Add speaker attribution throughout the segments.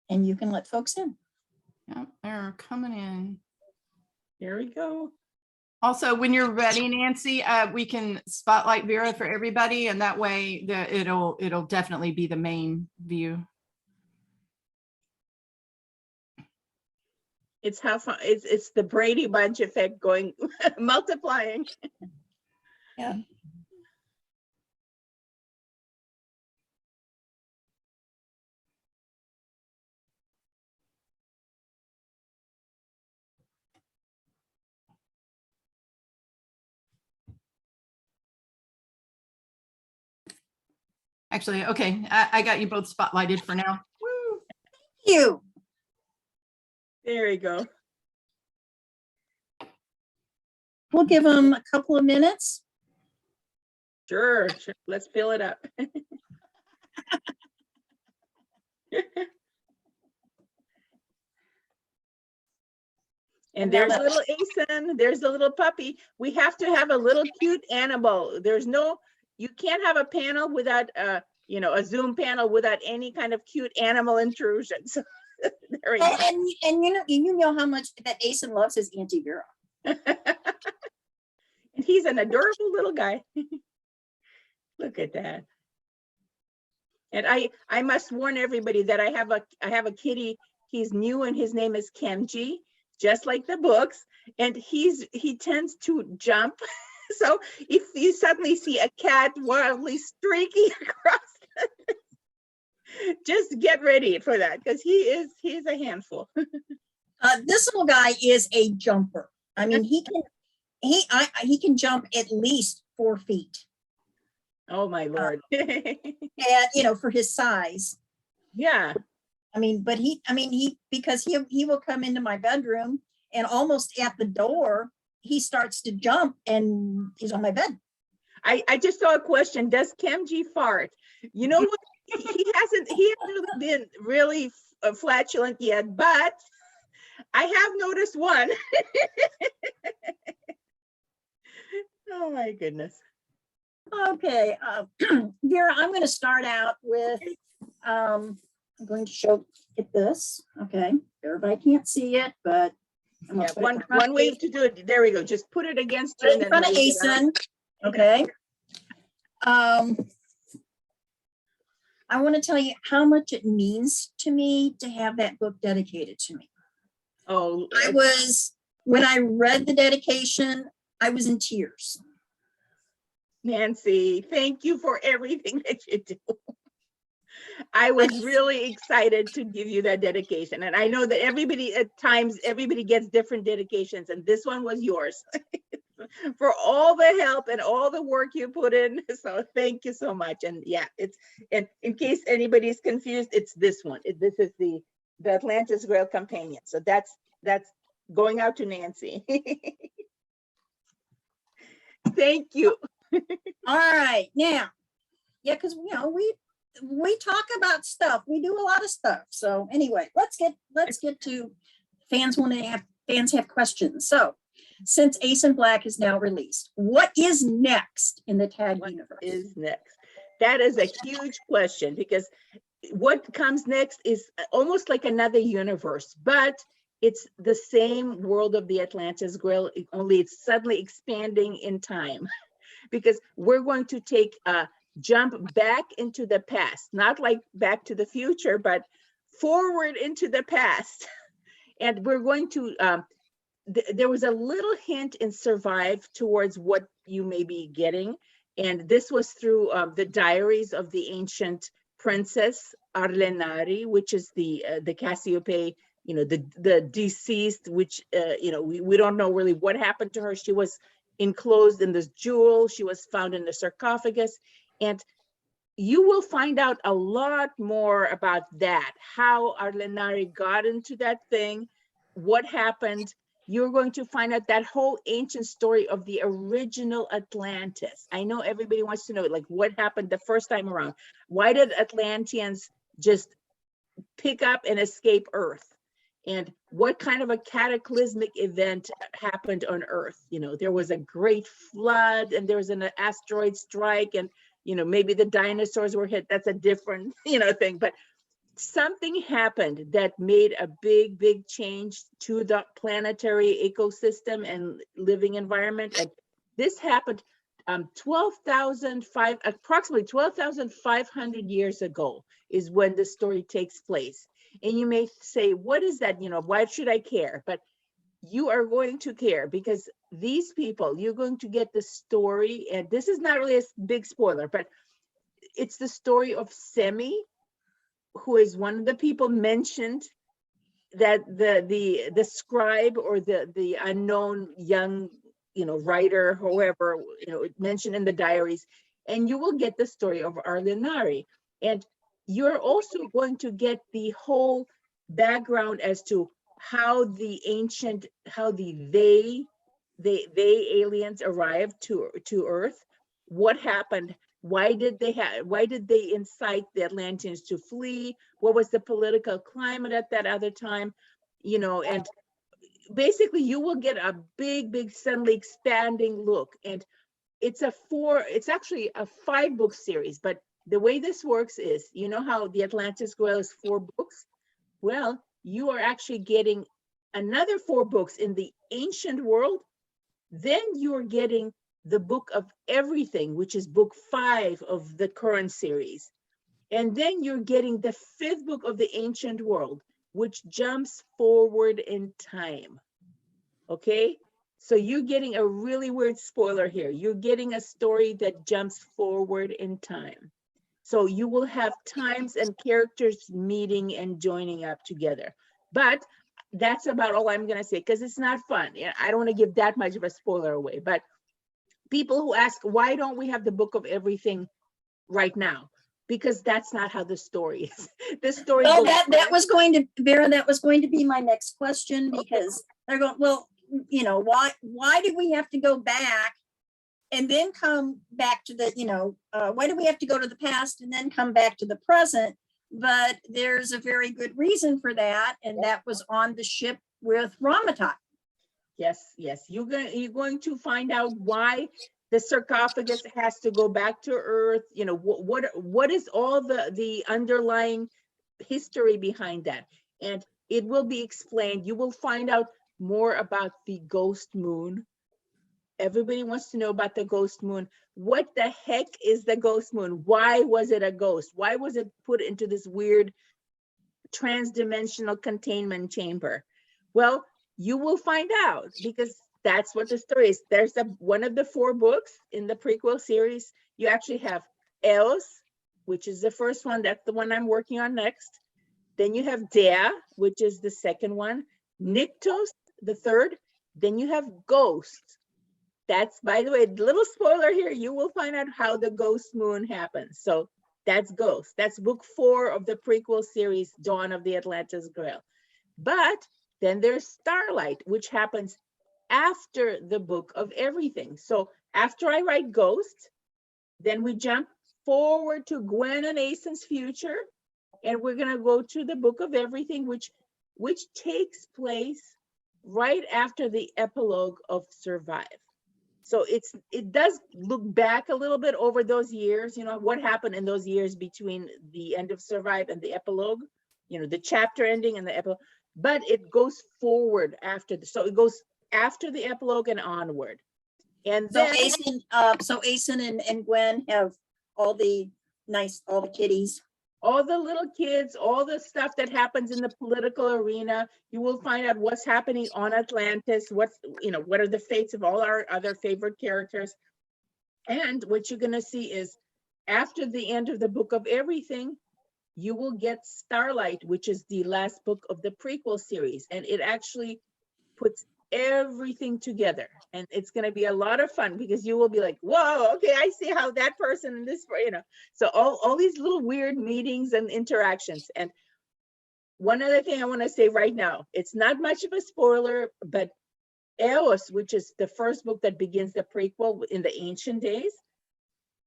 Speaker 1: and you can let folks in.
Speaker 2: Yeah, they're coming in.
Speaker 3: Here we go.
Speaker 2: Also, when you're ready, Nancy, we can spotlight Vera for everybody, and that way it'll definitely be the main view.
Speaker 3: It's how fun, it's the Brady Bunch effect going, multiplying.
Speaker 1: Yeah.
Speaker 2: Actually, okay, I got you both spotlighted for now. Woo.
Speaker 1: You.
Speaker 3: There you go.
Speaker 1: We'll give them a couple of minutes.
Speaker 3: Sure. Let's fill it up. And there's little Asen, there's a little puppy. We have to have a little cute animal. You can't have a panel without a Zoom panel without any kind of cute animal intrusion. So there we go.
Speaker 1: And you know how much that Asen loves his Auntie Vera.
Speaker 3: And he's an adorable little guy. Look at that. And I must warn everybody that I have a kitty. He's new and his name is Kenji, just like the books. And he tends to jump. So if you suddenly see a cat wildly streaking across, just get ready for that, because he's a handful.
Speaker 1: This little guy is a jumper. I mean, he can jump at least 4 feet.
Speaker 3: Oh my Lord.
Speaker 1: And for his size.
Speaker 3: Yeah.
Speaker 1: I mean, but because he will come into my bedroom and almost at the door, he starts to jump and he's on my bed.
Speaker 3: I just saw a question. Does Kenji fart? You know what? He hasn't been really flatulent yet, but I have noticed one. Oh my goodness.
Speaker 1: Okay, Vera, I'm going to start out with, I'm going to show it this. Okay, everybody can't see it, but I'm
Speaker 3: Yeah, one way to do it. There we go. Just put it against you.
Speaker 1: in front of Asen. Okay. I want to tell you how much it means to me to have that book dedicated to me.
Speaker 3: Oh,
Speaker 1: when I read the dedication, I was in tears.
Speaker 3: Nancy, thank you for everything that you do. I was really excited to give you that dedication. And I know that everybody gets different dedications, and this one was yours for all the help and all the work you put in. So thank you so much. And yeah, and in case anybody's confused, it's this one. This is the Atlantis Grail Companion. So that's going out to Nancy. Thank you.
Speaker 1: All right, now, yeah, because we talk about stuff. We do a lot of stuff. So anyway, let's get to fans have questions. So since Ace in Black is now released, what is next in the TAG universe?
Speaker 3: What is next? That is a huge question, because what comes next is almost like another universe, but it's the same world of the Atlantis Grail, only it's suddenly expanding in time. Because we're going to take a jump back into the past, not like Back to the Future, but forward into the past. And we're going to, there was a little hint in Survive towards what you may be getting. And this was through the diaries of the ancient princess Arlenari, which is the Cassiope, the deceased, which, we don't know really what happened to her. She was enclosed in this jewel. She was found in the sarcophagus. And you will find out a lot more about that, how Arlenari got into that thing, what happened. You're going to find out that whole ancient story of the original Atlantis. I know everybody wants to know, like, what happened the first time around? Why did Atlanteans just pick up and escape Earth? And what kind of a cataclysmic event happened on Earth? There was a great flood, and there was an asteroid strike, and maybe the dinosaurs were hit. That's a different thing. But something happened that made a big change to the planetary ecosystem and living environment. And this happened approximately 12,500 years ago is when the story takes place. And you may say, what is that? You know, why should I care? But you are going to care because these people, you're going to get the story. And this is not really a big spoiler, but it's the story of Semi, who is one of the people mentioned, that the scribe or the unknown young, you know, writer, whoever, you know, mentioned in the diaries. And you will get the story of Arlenari. And you're also going to get the whole background as to how the aliens arrived to Earth, what happened, why did they incite the Atlanteans to flee, what was the political climate at that other time, you know. And basically you will get a big suddenly expanding look. And it's actually a 5-book series, but the way this works is, you know how the Atlantis Grail is 4 books? Well, you are actually getting another 4 books in the ancient world. Then you're getting the Book of Everything, which is book 5 of the current series. And then you're getting the 5th book of the ancient world, which jumps forward in time. Okay? So you're getting a really weird spoiler here. You're getting a story that jumps forward in time. So you will have times and characters meeting and joining up together. But that's about all I'm going to say, because it's not fun. I don't want to give that much of a spoiler away. But people who ask, why don't we have the Book of Everything right now? Because that's not how the story is. The story.
Speaker 1: Well, that was going to, Vera, that was going to be my next question, because they're going, well, you know, why did we have to go back and then come back to the, you know, why do we have to go to the past and then come back to the present? But there's a very good reason for that, and that was on the ship with Ramatai.
Speaker 3: Yes. You're going to find out why the sarcophagus has to go back to Earth. You know, what is all the underlying history behind that? And it will be explained. You will find out more about the ghost moon. Everybody wants to know about the ghost moon. What the heck is the ghost moon? Why was it a ghost? Why was it put into this weird trans-dimensional containment chamber? Well, you will find out, because that's what the story is. There's one of the 4 books in the prequel series. You actually have Eos, which is the first one. That's the one I'm working on next. Then you have Dea, which is the second one. Nyctos, the third. Then you have Ghost. That's, by the way, little spoiler here, you will find out how the ghost moon happens. So that's Ghost. That's book 4 of the prequel series, Dawn of the Atlantis Grail. But then there's Starlight, which happens after the Book of Everything. So after I write Ghost, then we jump forward to Gwen and Aeson's future, and we're gonna go to the Book of Everything, which takes place right after the epilogue of Survive. So it does look back a little bit over those years, you know, what happened in those years between the end of Survive and the epilogue, you know, the chapter ending and the epilogue, but it goes forward after so it goes after the epilogue and onward. And
Speaker 1: So
Speaker 3: then
Speaker 1: Aeson and Gwen have all the kitties.
Speaker 3: all the little kids, all the stuff that happens in the political arena, you will find out what's happening on Atlantis, what are the fates of all our other favorite characters. And what you're gonna see is after the end of the Book of Everything, you will get Starlight, which is the last book of the prequel series. And it actually puts everything together. And it's going to be a lot of fun, because you will be like, whoa, okay, I see how that person and this, you know. So all these little weird meetings and interactions. And one other thing I want to say right now, it's not much of a spoiler, but Eos, which is the first book that begins the prequel in the ancient days,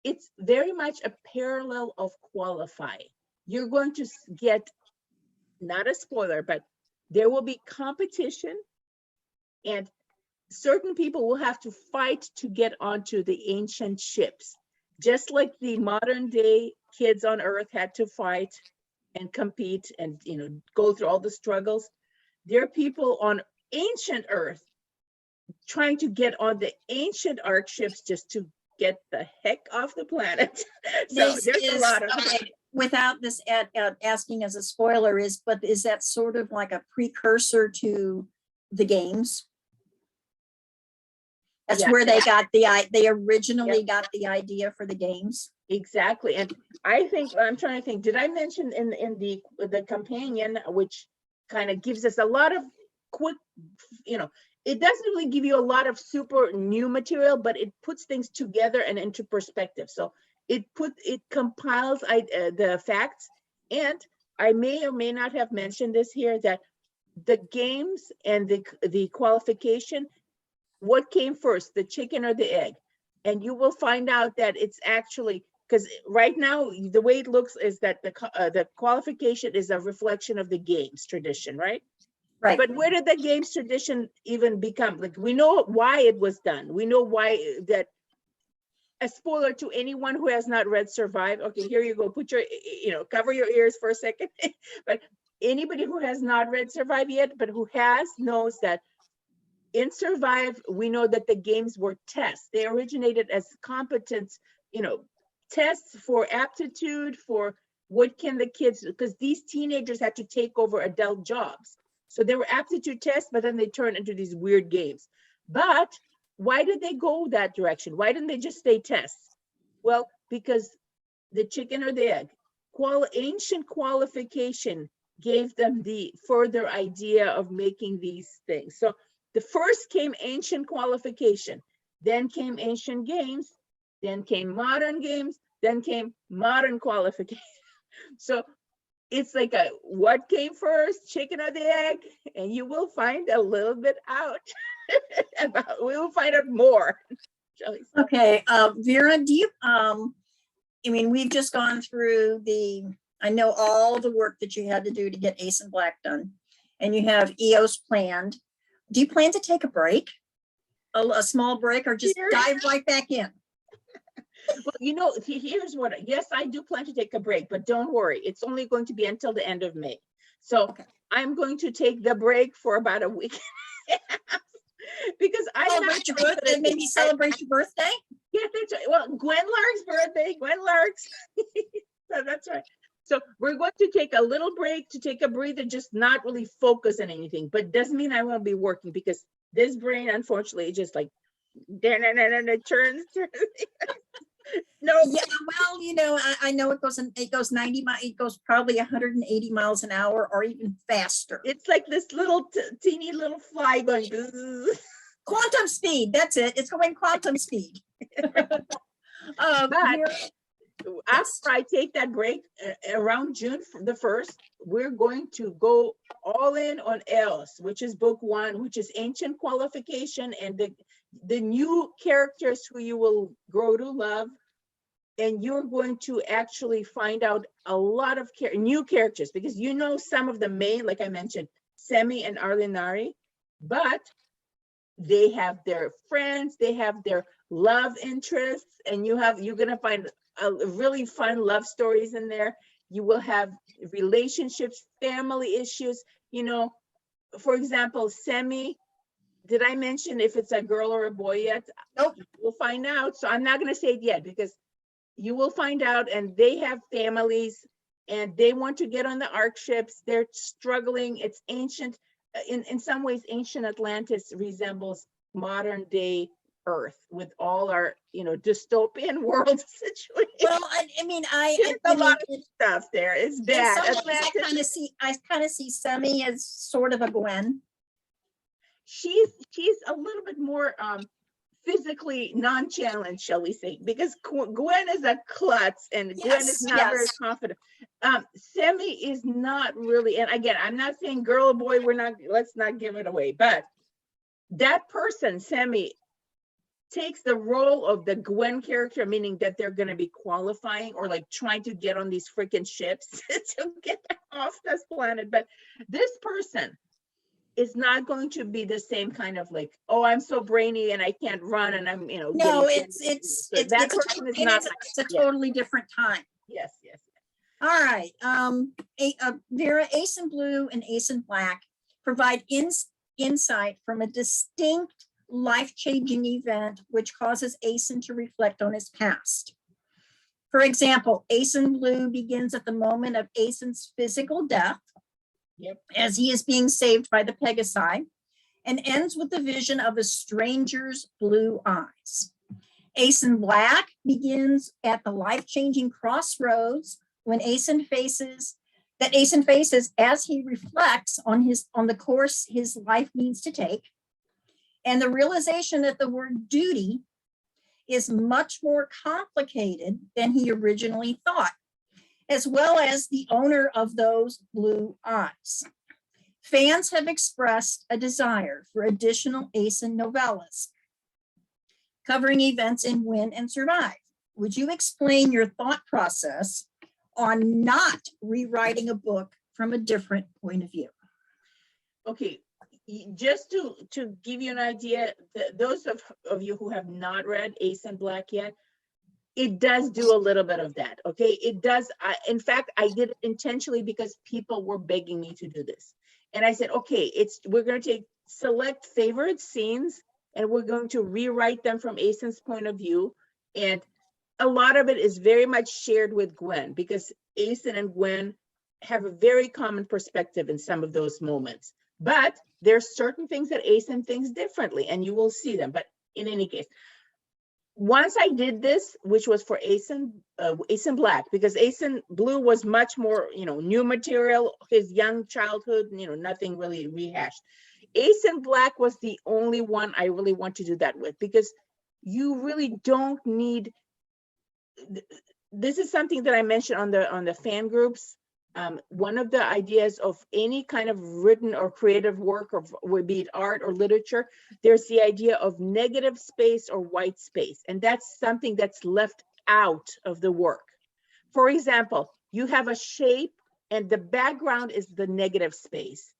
Speaker 3: it's very much a parallel of Qualify. You're going to get, not a spoiler, but there will be competition, and certain people will have to fight to get onto the ancient ships, just like the modern day kids on Earth had to fight and compete and, go through all the struggles. There are people on ancient Earth trying to get on the ancient arc ships just to get the heck off the planet. So
Speaker 1: This
Speaker 3: there's a
Speaker 1: is,
Speaker 3: lot of
Speaker 1: okay, without this asking as a spoiler, but is that sort of like a precursor to the games? That's
Speaker 3: Yeah.
Speaker 1: where they originally got the idea for the games.
Speaker 3: Exactly. And I think, I'm trying to think, did I mention in the companion, which kind of gives us a lot of quick, it doesn't really give you a lot of super new material, but it puts things together and into perspective. So it compiles the facts. And I may or may not have mentioned this here, that the games and the qualification, what came first, the chicken or the egg? And you will find out that it's actually, because right now the way it looks is that the qualification is a reflection of the games tradition, right?
Speaker 1: Right.
Speaker 3: But where did the games tradition even become? Like, we know why it was done. We know why that. A spoiler to anyone who has not read Survive. Okay, here you go. Put your, cover your ears for a second. But anybody who has not read Survive yet, but who has, knows that in Survive, we know that the games were tests. They originated as competence, tests for aptitude, for what can the kids, because these teenagers had to take over adult jobs. So they were aptitude tests, but then they turned into these weird games. But why did they go that direction? Why didn't they just stay tests? Well, because the chicken or the egg, ancient qualification gave them the further idea of making these things. So the first came ancient qualification, then came ancient games, then came modern games, then came modern qualification. So it's like what came first, chicken or the egg? And you will find a little bit out about, we will find out more.
Speaker 1: Okay, Vera, do you, we've just gone through I know all the work that you had to do to get Ace and Black done, and you have Eos planned. Do you plan to take a break? A small break, or just dive right back in?
Speaker 3: Well, here's what, yes, I do plan to take a break, but don't worry, it's only going to be until the end of May. So okay. I'm going to take the break for about a week. Because
Speaker 1: maybe celebrate your birthday?
Speaker 3: Yeah, that's right. Well, Gwen Lark's birthday, Gwen Lark's. So that's right. So we're going to take a little break, to take a breather, just not really focus on anything, but doesn't mean I won't be working, because this brain, unfortunately, just like, turns. No.
Speaker 1: Yeah, well, I know it goes 90 miles, it goes probably 180 miles an hour or even faster.
Speaker 3: It's like this little teeny little fly going.
Speaker 1: Quantum speed, that's it. It's going quantum speed.
Speaker 3: But after I take that break around June the 1st, we're going to go all in on Eos, which is book 1, which is ancient qualification, and the new characters who you will grow to love. And you're going to actually find out a lot of new characters, because some of the main, like I mentioned, Semi and Arlinari, but they have their friends, they have their love interests, and you're going to find really fun love stories in there. You will have relationships, family issues. For example, Semi, did I mention if it's a girl or a boy yet?
Speaker 1: Nope.
Speaker 3: We'll find out. So I'm not going to say it yet, because you will find out, and they have families and they want to get on the arc ships. They're struggling. It's ancient. In some ways, ancient Atlantis resembles modern day Earth with all our, dystopian world situation.
Speaker 1: Well,
Speaker 3: There's a lot of stuff there. It's bad.
Speaker 1: I kind of see Semi as sort of a Gwen.
Speaker 3: She's a little bit more physically non-challenged, shall we say, because Gwen is a klutz, and Gwen is not very confident. Semi is not really, and again, I'm not saying girl or boy, let's not give it away, but that person, Semi, takes the role of the Gwen character, meaning that they're going to be qualifying or like trying to get on these freaking ships to get off this planet. But this person is not going to be the same kind of like, oh, I'm so brainy and I can't run and I'm,
Speaker 1: no, it's a totally different time.
Speaker 3: Yes.
Speaker 1: All right. Vera, Ace in Blue and Ace in Black provide insight from a distinct life-changing event which causes Aeson to reflect on his past. For example, Ace in Blue begins at the moment of Aeson's physical death, as he is being saved by the Pegasi, and ends with the vision of a stranger's blue eyes. Ace in Black begins at the life-changing crossroads when Aeson faces as he reflects on the course his life needs to take, and the realization that the word duty is much more complicated than he originally thought, as well as the owner of those blue eyes. Fans have expressed a desire for additional Aeson novellas covering events in Win and Survive. Would you explain your thought process on not rewriting a book from a different point of view?
Speaker 3: Okay, just to give you an idea, those of you who have not read Ace in Black yet, it does do a little bit of that, okay? It does. In fact, I did it intentionally because people were begging me to do this. And I said, okay, we're going to take select favorite scenes and we're going to rewrite them from Aeson's point of view. And a lot of it is very much shared with Gwen, because Aeson and Gwen have a very common perspective in some of those moments. But there's certain things that Aeson thinks differently, and you will see them. But in any case, once I did this, which was for Aeson Black, because Aeson Blue was much more, new material, his young childhood, nothing really rehashed. Aeson Black was the only one I really want to do that with, because you really don't need. This is something that I mentioned on the fan groups. One of the ideas of any kind of written or creative work, or be it art or literature, there's the idea of negative space or white space. And that's something that's left out of the work. For example, you have a shape and the background is the negative space.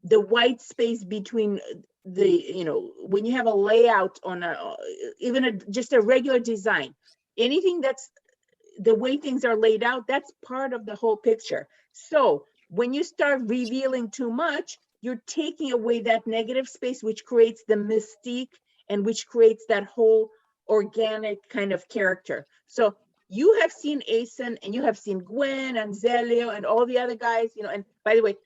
Speaker 3: The white space between when you have a layout on just a regular design, anything that's the way things are laid out, that's part of the whole picture. So when you start revealing too much, you're taking away that negative space, which creates the mystique and which creates that whole organic kind of character. So you have seen Aeson and you have seen Gwen and Zelio and all the other guys, and by the way,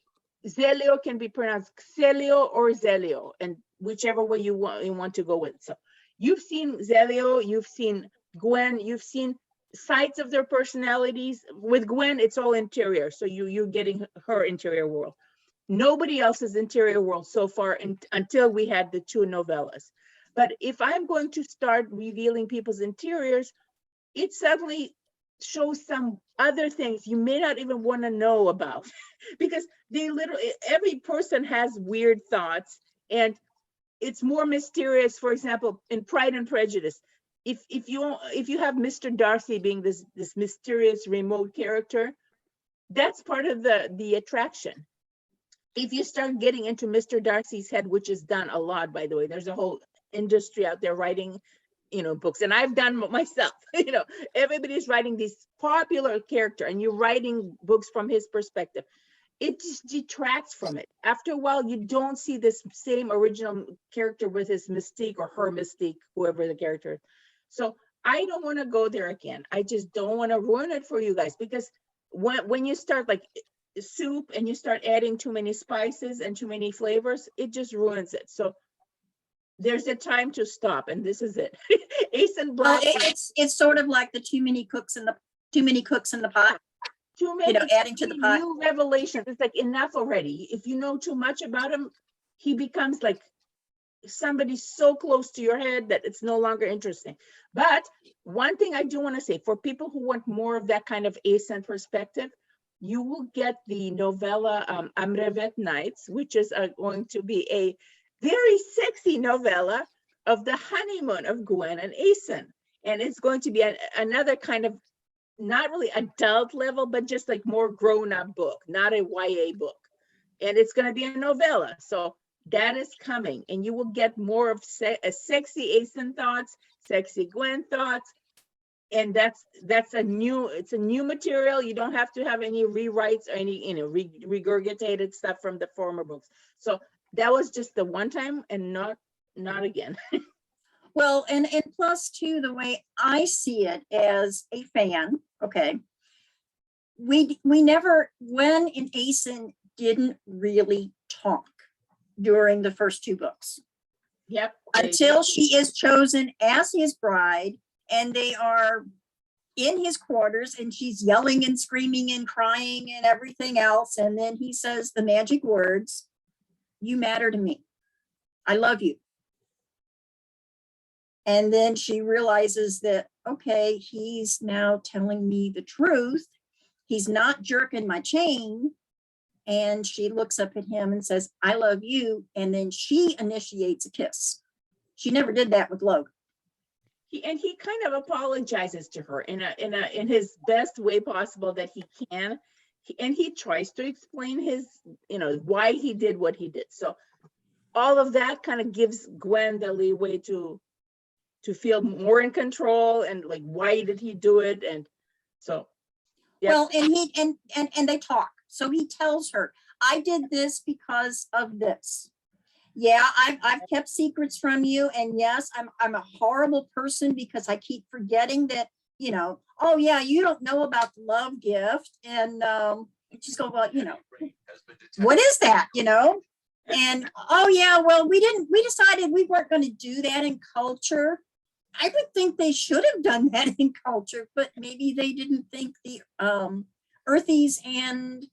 Speaker 3: Zelio can be pronounced Xelio or Zelio, and whichever way you want to go with. So you've seen Zelio, you've seen Gwen, you've seen sides of their personalities. With Gwen, it's all interior. So you're getting her interior world. Nobody else's interior world so far until we had the 2 novellas. But if I'm going to start revealing people's interiors, it suddenly shows some other things you may not even want to know about, because every person has weird thoughts, and it's more mysterious. For example, in Pride and Prejudice, if you have Mr. Darcy being this mysterious remote character, that's part of the attraction. If you start getting into Mr. Darcy's head, which is done a lot, by the way, there's a whole industry out there writing books, and I've done myself. Everybody's writing this popular character and you're writing books from his perspective. It just detracts from it. After a while, you don't see this same original character with his mystique or her mystique, whoever the character is. So I don't want to go there again. I just don't want to ruin it for you guys, because when you start like soup and you start adding too many spices and too many flavors, it just ruins it. So there's a time to stop, and this is it. Aeson Black.
Speaker 1: It's sort of like the too many cooks in the pot.
Speaker 3: Too many,
Speaker 1: adding to the pot.
Speaker 3: New revelations. It's like enough already. If you know too much about him, he becomes like somebody so close to your head that it's no longer interesting. But one thing I do want to say, for people who want more of that kind of Aeson perspective, you will get the novella Amrevet Nights, which is going to be a very sexy novella of the honeymoon of Gwen and Aeson. And it's going to be another kind of, not really adult level, but just like more grown-up book, not a YA book. And it's going to be a novella. So that is coming. And you will get more of sexy Aeson thoughts, sexy Gwen thoughts. And it's a new material. You don't have to have any rewrites or any, regurgitated stuff from the former books. So that was just the one time and not again.
Speaker 1: Well, and plus too, the way I see it as a fan, okay, we never, Gwen and Aeson didn't really talk during the first two books
Speaker 3: Yep.
Speaker 1: until she is chosen as his bride, and they are in his quarters, and she's yelling and screaming and crying and everything else, and then he says the magic words, "You matter to me. I love you." And then she realizes that, okay, he's now telling me the truth. He's not jerking my chain. And she looks up at him and says, "I love you." And then she initiates a kiss. She never did that with Logan.
Speaker 3: He kind of apologizes to her in his best way possible that he can. And he tries to explain his, why he did what he did. So all of that kind of gives Gwen the leeway to feel more in control, and like, why did he do it? And so, yeah.
Speaker 1: Well, and they talk. So he tells her, "I did this because of this. Yeah, I've kept secrets from you. And yes, I'm a horrible person because I keep forgetting that, oh yeah, you don't know about the love gift." And she's going, "Well, what is that? And oh yeah, well, we decided we weren't going to do that in culture. I would think they should have done that in culture, but maybe they didn't think the Earthies and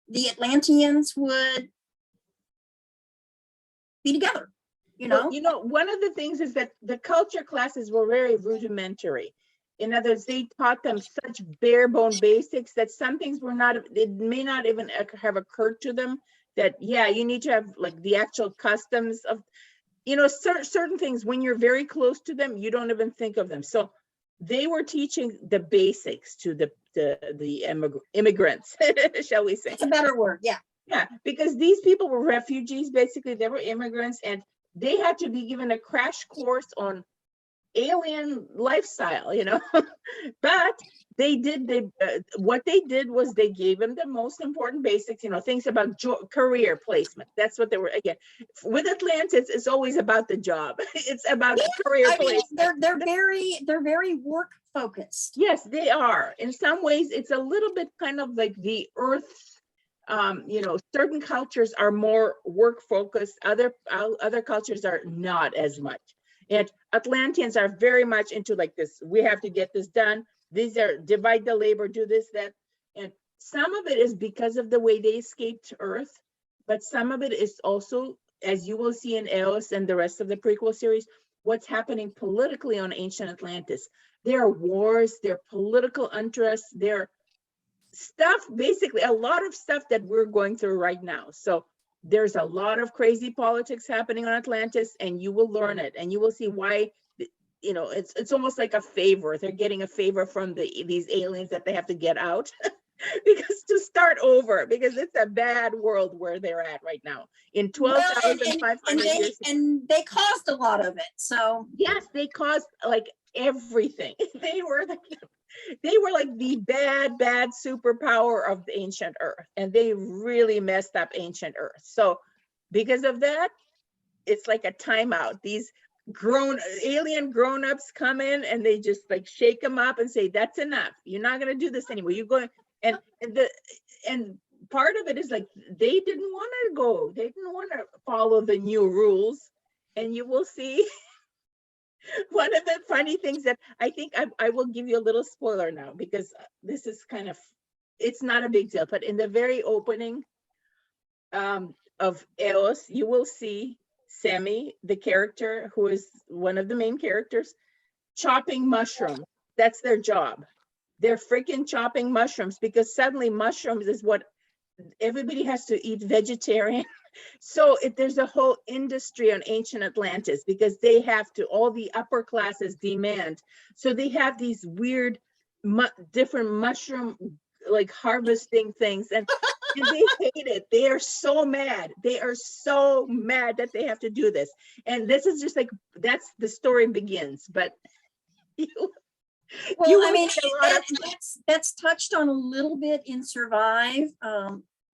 Speaker 1: the Atlanteans would be together,
Speaker 3: Well, one of the things is that the culture classes were very rudimentary. In other words, they taught them such bare bone basics that some things it may not even have occurred to them that, yeah, you need to have like the actual customs of, certain things when you're very close to them, you don't even think of them. So they were teaching the basics to the immigrants, shall we say.
Speaker 1: That's a better word. Yeah.
Speaker 3: Yeah, because these people were refugees, basically. They were immigrants, and they had to be given a crash course on alien lifestyle, But what they did was they gave them the most important basics, things about career placement. That's what they were. Again, with Atlantis, it's always about the job. It's about career placement.
Speaker 1: They're very work focused.
Speaker 3: Yes, they are. In some ways, it's a little bit kind of like the Earth. Certain cultures are more work focused. Other cultures are not as much. And Atlanteans are very much into like this. We have to get this done. These are divide the labor, do this, that. And some of it is because of the way they escaped Earth, but some of it is also, as you will see in Eos and the rest of the prequel series, what's happening politically on ancient Atlantis. There are wars, there are political interests, there are stuff, basically a lot of stuff that we're going through right now. So there's a lot of crazy politics happening on Atlantis, and you will learn it, and you will see why. It's almost like a favor. They're getting a favor from these aliens that they have to get out because to start over, because it's a bad world where they're at right now in 12,500 years.
Speaker 1: And they caused a lot of it. So
Speaker 3: yes, they caused like everything. They were like the bad superpower of the ancient Earth, and they really messed up ancient Earth. So because of that, it's like a timeout. These alien grown-ups come in and they just like shake them up and say, "That's enough. You're not going to do this anymore. You're going." And part of it is like they didn't want to go. They didn't want to follow the new rules. And you will see one of the funny things that I think I will give you a little spoiler now, because this is kind of, it's not a big deal, but in the very opening of Eos, you will see Semi, the character who is one of the main characters, chopping mushrooms. That's their job. They're freaking chopping mushrooms because suddenly mushrooms is what everybody has to eat vegetarian. So there's a whole industry on ancient Atlantis because they have to, all the upper classes demand. So they have these weird, different mushroom like harvesting things, and they hate it. They are so mad. They are so mad that they have to do this. And this is just like, that's the story begins. But
Speaker 1: Well,
Speaker 3: You
Speaker 1: I
Speaker 3: will
Speaker 1: mean,
Speaker 3: see a lot of-
Speaker 1: that's touched on a little bit in Survive,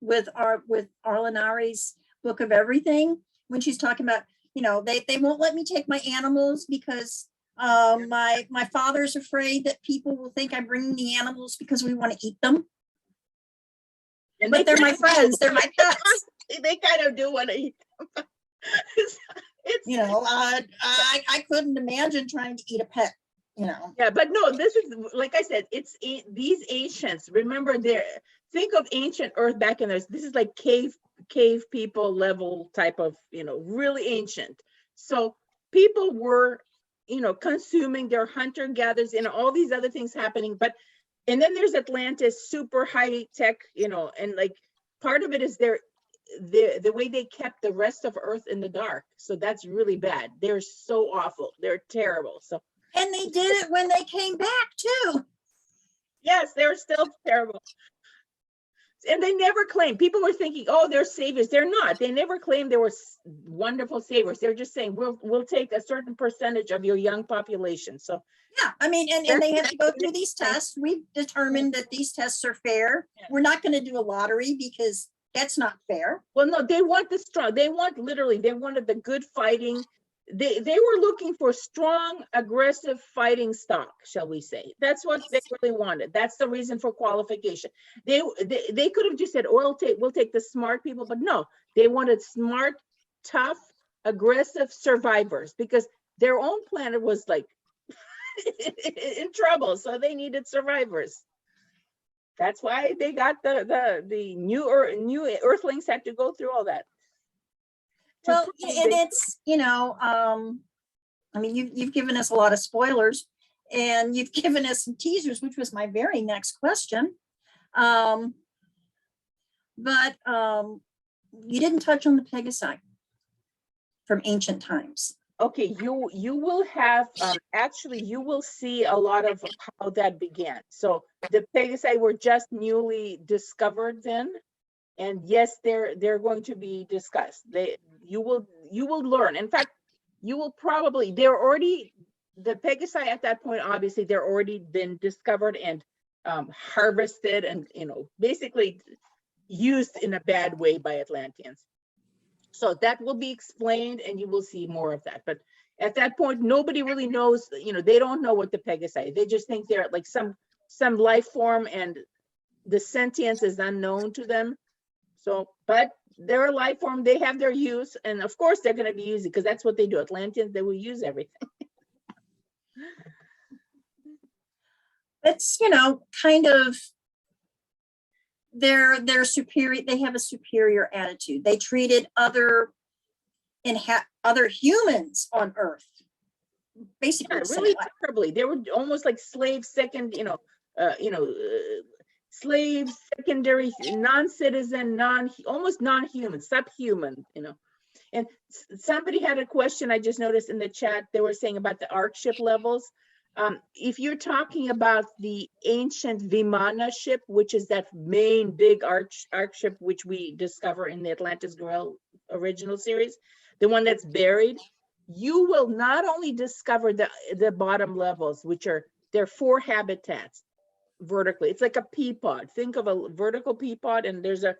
Speaker 1: with Arlenari's Book of Everything, when she's talking about, they won't let me take my animals because my father's afraid that people will think I'm bringing the animals because we want to eat them.
Speaker 3: And
Speaker 1: But they're my
Speaker 3: kind of do.
Speaker 1: friends, they're my pets.
Speaker 3: They kind of do want to eat them. It's,
Speaker 1: I couldn't imagine trying to eat a pet,
Speaker 3: yeah, but no, this is, like I said, these ancients, remember think of ancient Earth back in this is like cave people level type of, really ancient. So people were, consuming their hunter gatherers and all these other things happening. And then there's Atlantis, super high tech, and like part of it is the way they kept the rest of Earth in the dark. So that's really bad. They're so awful. They're terrible. So.
Speaker 1: And they did it when they came back too.
Speaker 3: Yes, they're still terrible. And they never claimed, people were thinking, oh, they're saviors. They're not. They never claimed they were wonderful saviors. They're just saying, we'll take a certain percentage of your young population. So
Speaker 1: yeah, I mean, and they have to go through these tests. We've determined that these tests are fair.
Speaker 3: Yeah.
Speaker 1: We're not going to do a lottery because that's not fair.
Speaker 3: Well, no, they want the strong. They wanted the good fighting. They were looking for strong, aggressive fighting stock, shall we say. That's what they really wanted. That's the reason for qualification. They could have just said, oh, we'll take the smart people, but no, they wanted smart, tough, aggressive survivors because their own planet was like in trouble. So they needed survivors. That's why they got the new Earthlings had to go through all that.
Speaker 1: Well, and it's, I mean, you've given us a lot of spoilers and you've given us some teasers, which was my very next question. But you didn't touch on the Pegasi from ancient times.
Speaker 3: Okay, you will have, actually, you will see a lot of how that began. So the Pegasi were just newly discovered then. And yes, they're going to be discussed. You will learn. In fact, you will probably, the Pegasi at that point, obviously they're already been discovered and harvested and, basically used in a bad way by Atlanteans. So that will be explained and you will see more of that. But at that point, nobody really knows, they don't know what the Pegasi, they just think they're like some life form and the sentience is unknown to them. So, but they're a life form, they have their use, and of course they're going to be using, because that's what they do. Atlanteans, they will use everything.
Speaker 1: It's, kind of they're superior, they have a superior attitude. They treated other humans on Earth basically
Speaker 3: Really terribly. They were almost like slaves, slaves, secondary, non-citizen, almost non-human, subhuman, And somebody had a question I just noticed in the chat. They were saying about the arc ship levels. If you're talking about the ancient Vimana ship, which is that main big arc ship, which we discover in the Atlantis Grail original series, the one that's buried, you will not only discover the bottom levels, which there are 4 habitats. Vertically, it's like a pea pod. Think of a vertical pea pod, and there's a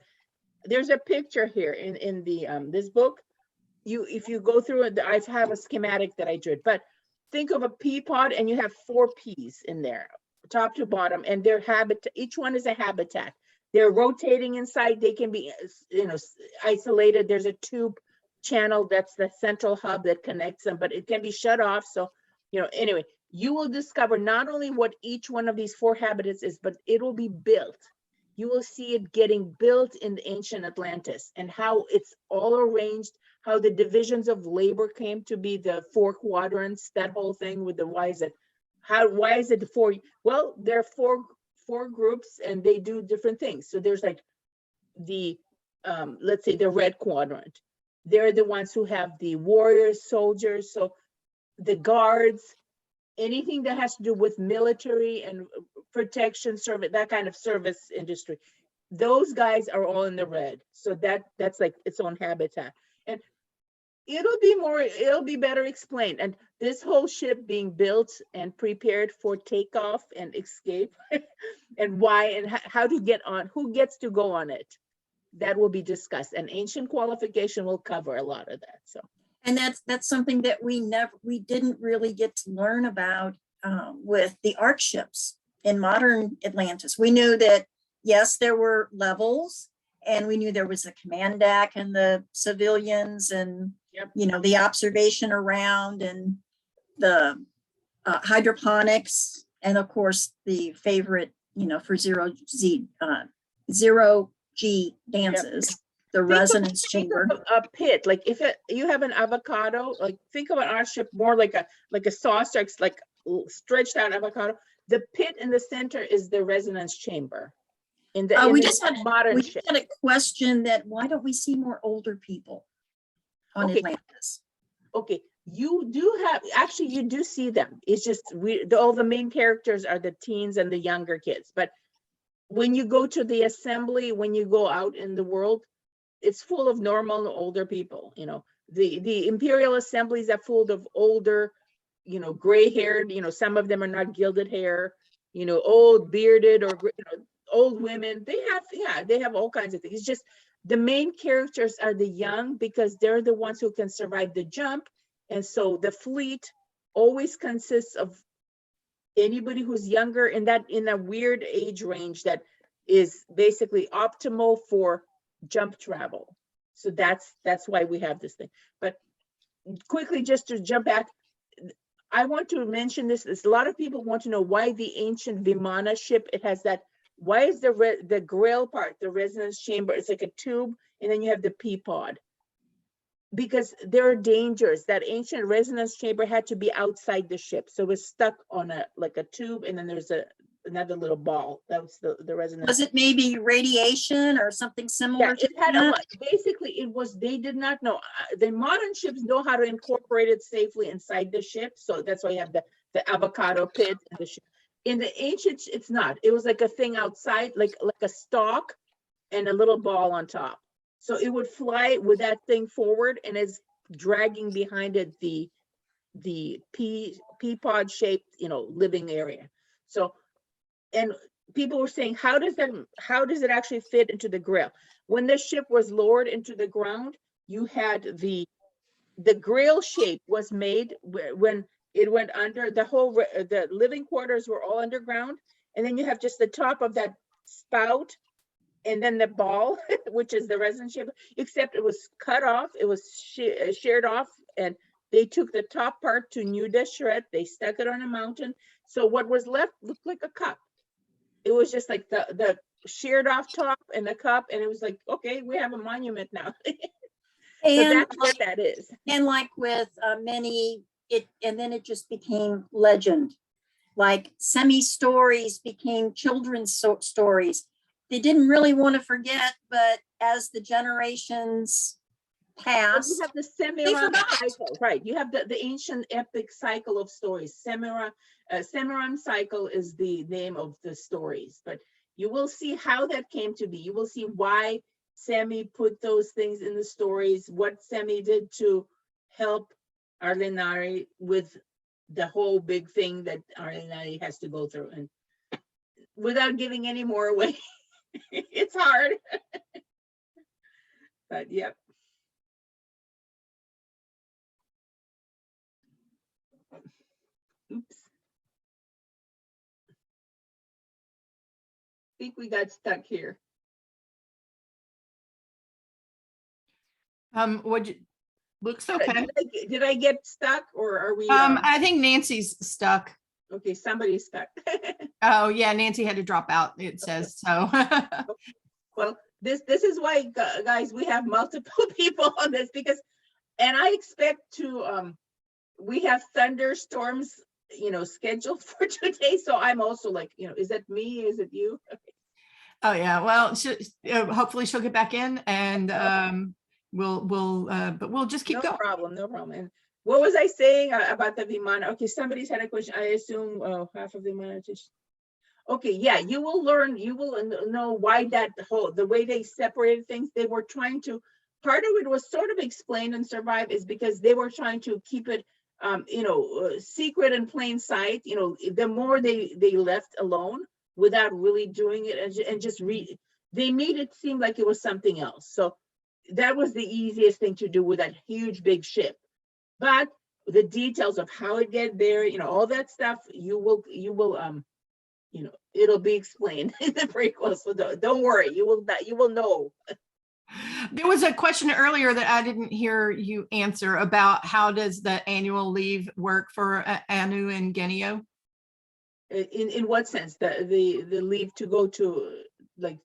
Speaker 3: picture here in the this book. If you go through it, I have a schematic that I drew. But think of a pea pod, and you have 4 peas in there, top to bottom, and their habitat. Each one is a habitat. They're rotating inside. They can be, isolated. There's a tube channel that's the central hub that connects them, but it can be shut off. So, anyway. You will discover not only what each one of these 4 habitats is, but it will be built. You will see it getting built in the ancient Atlantis and how it's all arranged, how the divisions of labor came to be the 4 quadrants, that whole thing with the why is it 4? Well, there are four groups and they do different things. So there's like the, let's say the red quadrant. They're the ones who have the warriors, soldiers, so the guards, anything that has to do with military and protection service, that kind of service industry, those guys are all in the red. So that's like its own habitat. And it'll be better explained. And this whole ship being built and prepared for takeoff and escape and why and how to get on, who gets to go on it, that will be discussed. And ancient qualification will cover a lot of that. So,
Speaker 1: And that's something that we didn't really get to learn about with the arc ships in modern Atlantis. We knew that, yes, there were levels, and we knew there was the command deck and the civilians and,
Speaker 3: Yep.
Speaker 1: you know, the observation around and the hydroponics. And of course, the favorite, you know, for zero G dances, the resonance chamber.
Speaker 3: A pit, like if you have an avocado, like think of an art ship more like a saucer, like stretched out avocado. The pit in the center is the resonance chamber.
Speaker 1: We just had
Speaker 3: modern
Speaker 1: we
Speaker 3: ship.
Speaker 1: had a question that why don't we see more older people on
Speaker 3: Okay.
Speaker 1: Atlantis?
Speaker 3: Okay, you do have, actually you do see them. It's just all the main characters are the teens and the younger kids. But when you go to the assembly, when you go out in the world, it's full of normal older people. You know, the imperial assemblies are full of older, you know, gray haired, you know, some of them are not gilded hair, you know, old bearded or, you know, old women. They have all kinds of things. It's just the main characters are the young because they're the ones who can survive the jump. And so the fleet always consists of anybody who's younger in a weird age range that is basically optimal for jump travel. So that's why we have this thing. But quickly, just to jump back, I want to mention this. A lot of people want to know why the ancient Vimana ship, it has that, why is the grail part, the resonance chamber, it's like a tube, and then you have the pea pod. Because there are dangers. That ancient resonance chamber had to be outside the ship. So it was stuck on like a tube, and then there's another little ball. That was the resonance.
Speaker 1: Was it maybe radiation or something similar?
Speaker 3: Yeah,
Speaker 1: to
Speaker 3: it had
Speaker 1: that?
Speaker 3: a lot. Basically, they did not know. The modern ships know how to incorporate it safely inside the ship. So that's why you have the avocado pit in the ship. In the ancient, it's not. It was like a thing outside, like a stalk and a little ball on top. So it would fly with that thing forward, and it's dragging behind it the pea pod shaped, you know, living area. So, and people were saying, how does it actually fit into the grill? When the ship was lowered into the ground, you had the grill shape was made when it went under. The living quarters were all underground, and then you have just the top of that spout, and then the ball, which is the resonance chamber, except it was cut off. It was sheared off, and they took the top part to New Deshret. They stuck it on a mountain. So what was left looked like a cup. It was just like the sheared off top and the cup, and it was like, okay, we have a monument now. So
Speaker 1: And
Speaker 3: that's what that is.
Speaker 1: and like with and then it just became legend. Like semi-stories became children's stories. They didn't really want to forget, but as the generations
Speaker 3: But
Speaker 1: passed,
Speaker 3: you have the Semiram
Speaker 1: forgot.
Speaker 3: cycle, right? You have the ancient epic cycle of stories. Semiram cycle is the name of the stories, but you will see how that came to be. You will see why Semi put those things in the stories, what Semi did to help Arlenari with the whole big thing that Arlenari has to go through. And without giving any more away, it's hard. But yep. Oops. I think we got stuck here.
Speaker 2: Looks okay.
Speaker 3: Did I get stuck, or are we?
Speaker 2: I think Nancy's stuck.
Speaker 3: Okay, somebody's stuck.
Speaker 2: Oh yeah, Nancy had to drop out, it says so.
Speaker 3: Well, this is why, guys, we have multiple people on this, because, and I expect to, we have thunderstorms, you know, scheduled for today. So I'm also like, you know, is that me? Is it you?
Speaker 2: Oh yeah, well, hopefully she'll get back in, and but we'll just keep going.
Speaker 3: No problem. And what was I saying about the Vimana? Okay, somebody's had a question. I assume half of the Vimana. Okay, yeah, you will learn, you will know why the way they separated things. They were trying to part of it was sort of explained in Survive is because they were trying to keep it, secret in plain sight. The more they left alone without really doing it and just they made it seem like it was something else. So that was the easiest thing to do with that huge big ship. But the details of how it get there, all that stuff, you will it'll be explained in the prequel. So don't worry, you will know.
Speaker 2: There was a question earlier that I didn't hear you answer about how does the annual leave work for Anu and Genio?
Speaker 3: In what sense? The leave to go to, like,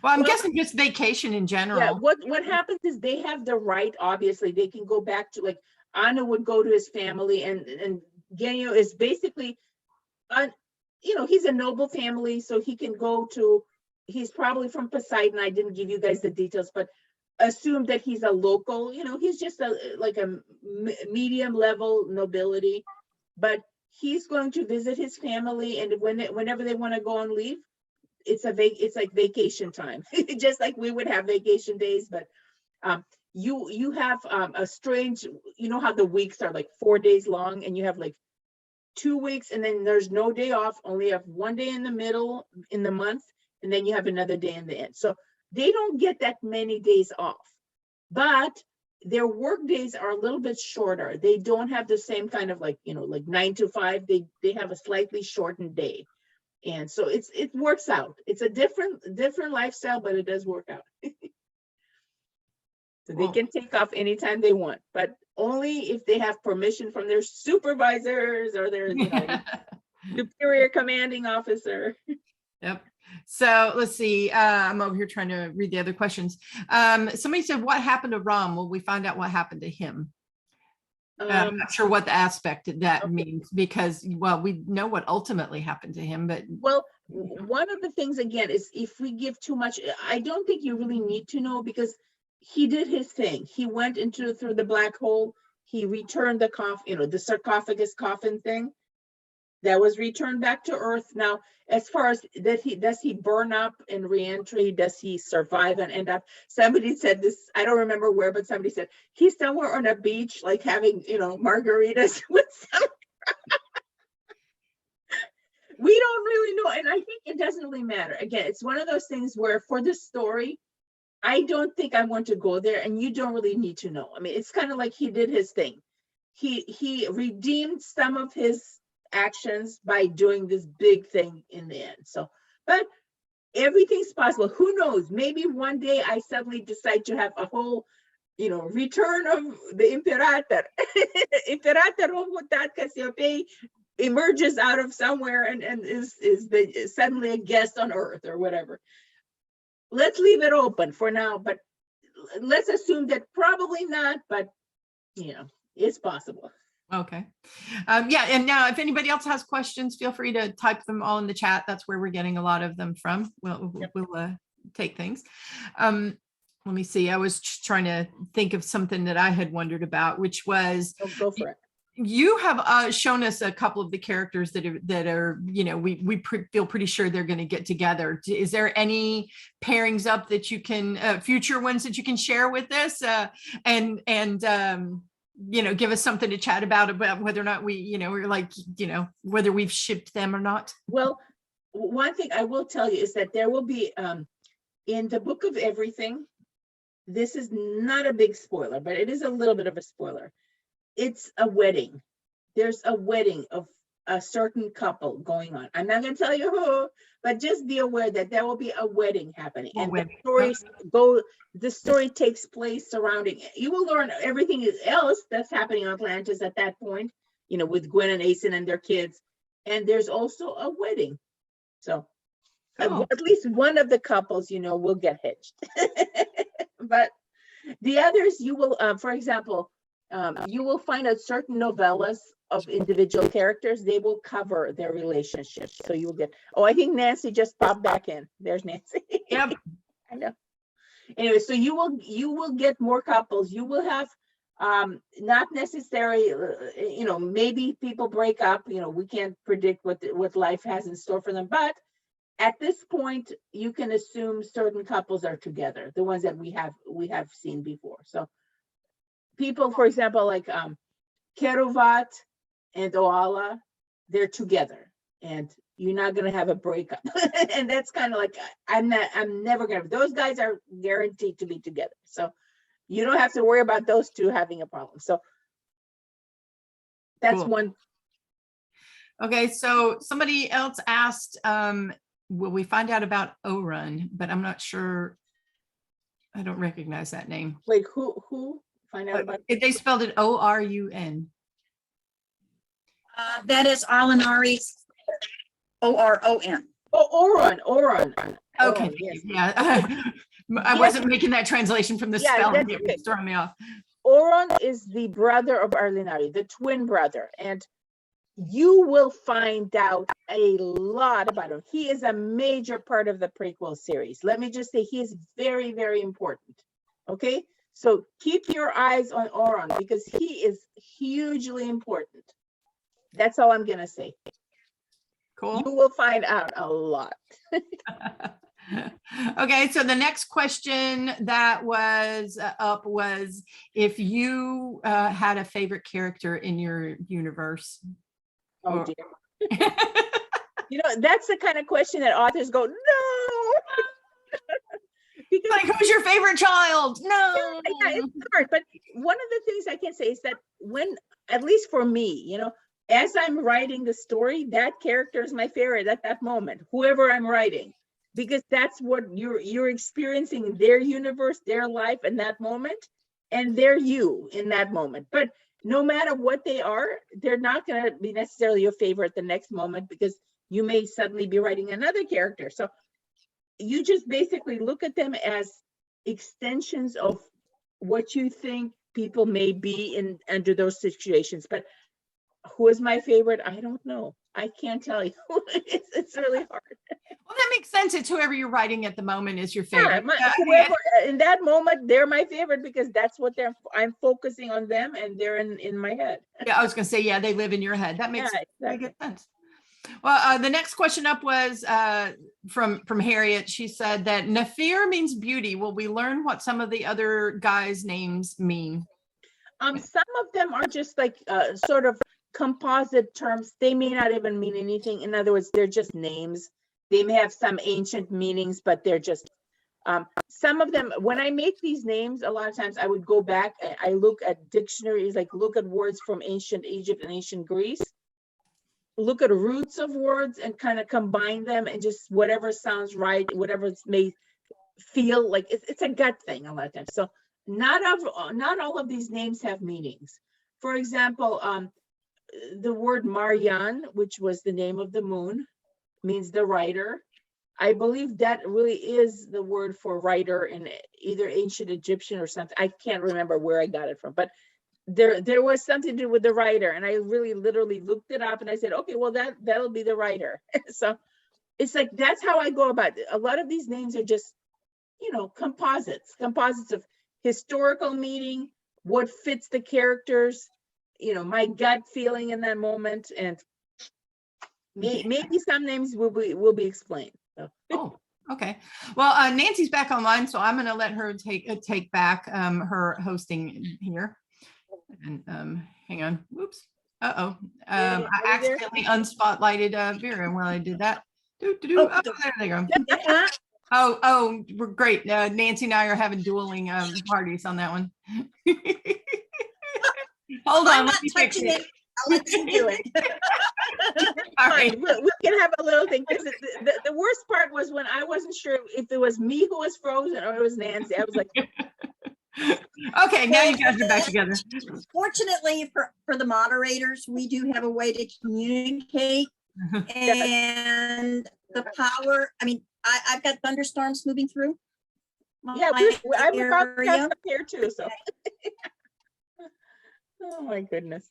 Speaker 2: Well, I'm
Speaker 3: Well,
Speaker 2: guessing just vacation in general.
Speaker 3: yeah, what happens is they have the right, obviously, they can go back to, like, Anu would go to his family, and Genio is basically, he's a noble family, so he can go to, he's probably from Poseidon. I didn't give you guys the details, but assume that he's a local, he's just like a medium level nobility, but he's going to visit his family, and whenever they want to go on leave, it's like vacation time, just like we would have vacation days. But you have a strange, how the weeks are like 4 days long, and you have like 2 weeks, and then there's no day off, only have 1 day in the middle in the month, and then you have another day in the end. So they don't get that many days off, but their work days are a little bit shorter. They don't have the same kind of like 9 to 5. They have a slightly shortened day. And so it works out. It's a different lifestyle, but it does work out. So they can take off anytime they want, but only if they have permission from their supervisors or their superior commanding officer.
Speaker 2: Yep. So let's see. I'm over here trying to read the other questions. Somebody said, what happened to Ram? Will we find out what happened to him? I'm not sure what the aspect of that means, because, well, we know what ultimately happened to him, but.
Speaker 3: Well, one of the things, again, is if we give too much, I don't think you really need to know, because he did his thing. He went through the black hole. He returned the the sarcophagus coffin thing that was returned back to Earth. Now, as far as does he burn up in reentry? Does he survive and end up? Somebody said this, I don't remember where, but somebody said he's somewhere on a beach, like having, margaritas with some. We don't really know. And I think it doesn't really matter. Again, it's one of those things where for this story, I don't think I want to go there, and you don't really need to know. I mean, it's kind of like he did his thing. He redeemed some of his actions by doing this big thing in the end. So, but everything's possible. Who knows? Maybe one day I suddenly decide to have a whole, return of the Imperator. Imperator Huett Cassiopeia emerges out of somewhere and is suddenly a guest on Earth or whatever. Let's leave it open for now, but let's assume that probably not, but it's possible.
Speaker 2: Okay. Yeah. And now if anybody else has questions, feel free to type them all in the chat. That's where we're getting a lot of them from. We'll take things. Let me see. I was trying to think of something that I had wondered about, which was,
Speaker 3: Go for it.
Speaker 2: You have shown us a couple of the characters that are we feel pretty sure they're going to get together. Is there any pairings up that you can future ones that you can share with us and give us something to chat about whether or not we're like whether we've shipped them or not? Well,
Speaker 3: one thing I will tell you is that there will be in the Book of Everything. This is not a big spoiler, but it is a little bit of a spoiler. It's a wedding. There's a wedding of a certain couple going on. I'm not going to tell you who, but just be aware that there will be a wedding happening. And the story takes place surrounding it. You will learn everything else that's happening on Atlantis at that point, with Gwen and Aeson and their kids. And there's also a wedding. So at least one of the couples, will get hitched. But the others, you will, for example, you will find a certain novellas of individual characters. They will cover their relationships. So you'll get, I think Nancy just popped back in. There's Nancy.
Speaker 2: Yep.
Speaker 3: I know. Anyway, so you will get more couples. You will have not necessarily, maybe people break up. We can't predict what life has in store for them, but At this point, you can assume certain couples are together, the ones that we have seen before. So people, for example, like Keruvat and Oala, they're together, and you're not gonna have a breakup. And that's kind of like, I'm never gonna, those guys are guaranteed to be together. So you don't have to worry about those two having a problem. So that's
Speaker 2: Cool.
Speaker 3: one.
Speaker 2: Okay, so somebody else asked, will we find out about Oron? But I'm not sure. I don't recognize that name.
Speaker 3: Wait, who find out about?
Speaker 2: They spelled it O-R-U-N.
Speaker 1: That is Alinari's Oron.
Speaker 3: Oh, Oron.
Speaker 2: Okay,
Speaker 3: Yes.
Speaker 2: yeah. I wasn't making that translation from the
Speaker 3: Yeah,
Speaker 2: spelling.
Speaker 3: that's
Speaker 2: It was
Speaker 3: okay.
Speaker 2: throwing me off.
Speaker 3: Oron is the brother of Arlinari, the twin brother, and you will find out a lot about him. He is a major part of the prequel series. Let me just say he is very, very important. Okay, so keep your eyes on Oron because he is hugely important. That's all I'm gonna say.
Speaker 2: Cool.
Speaker 3: You will find out a lot.
Speaker 2: Okay, so the next question that was up was if you had a favorite character in your universe.
Speaker 3: Oh
Speaker 2: Or-
Speaker 3: dear. You know, that's the kind of question that authors go, no. Because
Speaker 2: Like, who's your favorite child? No.
Speaker 3: yeah, it's hard. But one of the things I can say is that when, at least for me, you know, as I'm writing the story, that character is my favorite at that moment, whoever I'm writing, because that's what you're experiencing in their universe, their life in that moment, and they're you in that moment. But no matter what they are, they're not going to be necessarily your favorite the next moment because you may suddenly be writing another character. So you just basically look at them as extensions of what you think people may be in under those situations. But who is my favorite? I don't know. I can't tell you. It's really hard.
Speaker 2: Well, that makes sense. It's whoever you're writing at the moment is your
Speaker 3: Yeah,
Speaker 2: favorite.
Speaker 3: whoever in that moment, they're my favorite because that's what I'm focusing on them and they're in my head.
Speaker 2: Yeah, I was going to say, yeah, they live in your head. That makes
Speaker 3: Yeah,
Speaker 2: very
Speaker 3: exactly.
Speaker 2: good sense. Well, the next question up was from Harriet. She said that Nafir means beauty. Will we learn what some of the other guys' names mean?
Speaker 3: Some of them are just like sort of composite terms. They may not even mean anything. In other words, they're just names. They may have some ancient meanings, but they're just some of them. When I make these names, a lot of times I would go back and I look at dictionaries, like look at words from ancient Egypt and ancient Greece, look at roots of words and kind of combine them and just whatever sounds right, whatever it may feel like. It's a gut thing a lot of times. So not all of these names have meanings. For example, the word Marian, which was the name of the moon, means the writer. I believe that really is the word for writer in either ancient Egyptian or something. I can't remember where I got it from, but there was something to do with the writer, and I really literally looked it up and I said, okay, well that'll be the writer. So it's like that's how I go about it. A lot of these names are just, you know, composites of historical meaning, what fits the characters, you know, my gut feeling in that moment, and maybe some names will be explained. So.
Speaker 2: Oh, okay. Well, Nancy's back online, so I'm going to let her take back her hosting here. And hang on. Whoops. I accidentally unspotlighted Vera while I did that. Oh, there they go. Oh, we're great. Nancy and I are having dueling parties on that one. Hold on.
Speaker 1: I'm not touching it. I'll let you do it.
Speaker 2: All right.
Speaker 3: Fine, we can have a little thing. The worst part was when I wasn't sure if it was me who was frozen or it was Nancy. I was like,
Speaker 2: Okay, now you guys are back together.
Speaker 1: Fortunately for the moderators, we do have a way to communicate, and the power. I mean, I've got thunderstorms moving through.
Speaker 3: yeah, I'm about to
Speaker 1: area.
Speaker 3: up here too. So, oh my goodness.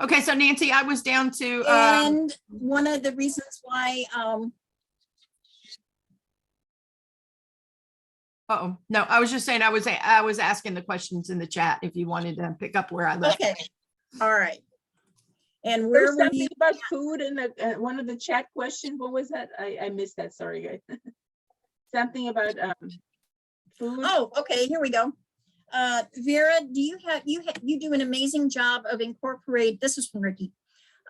Speaker 2: Okay, so Nancy, I was down to
Speaker 1: And one of the reasons why
Speaker 2: uh-oh. No, I was just saying I was asking the questions in the chat if you wanted to pick up where I left.
Speaker 1: okay, all right. And
Speaker 3: There's
Speaker 1: where were
Speaker 3: something
Speaker 1: you?
Speaker 3: about food in the one of the chat questions. What was that? I missed that. Sorry, guys. Something about food.
Speaker 1: Oh, okay, here we go. Vera, do you do an amazing job of this is from Ricky,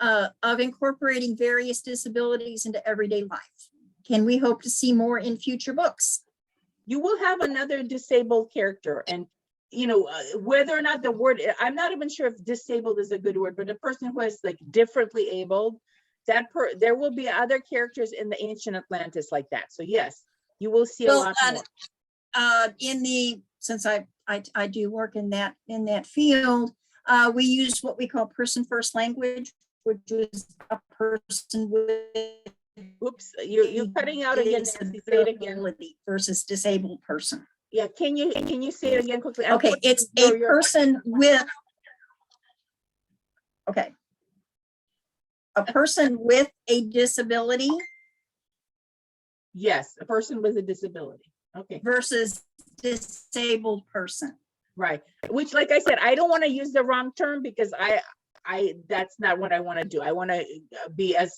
Speaker 1: of incorporating various disabilities into everyday life. Can we hope to see more in future books?
Speaker 3: You will have another disabled character, and you know, whether or not the word, I'm not even sure if disabled is a good word, but a person who is like differently abled, there will be other characters in the ancient Atlantis like that. So yes, you will see a lot more.
Speaker 1: Since I do work in that field, we use what we call person first language, which is a person with
Speaker 3: Oops, you're cutting out again. Nancy, say it again.
Speaker 1: Versus disabled person.
Speaker 3: Yeah, can you say it again quickly?
Speaker 1: Okay, it's a person with. Okay. A person with a disability.
Speaker 3: Yes, a person with a disability. Okay.
Speaker 1: Versus disabled person.
Speaker 3: Right. Which, like I said, I don't want to use the wrong term because that's not what I want to do. I want to be as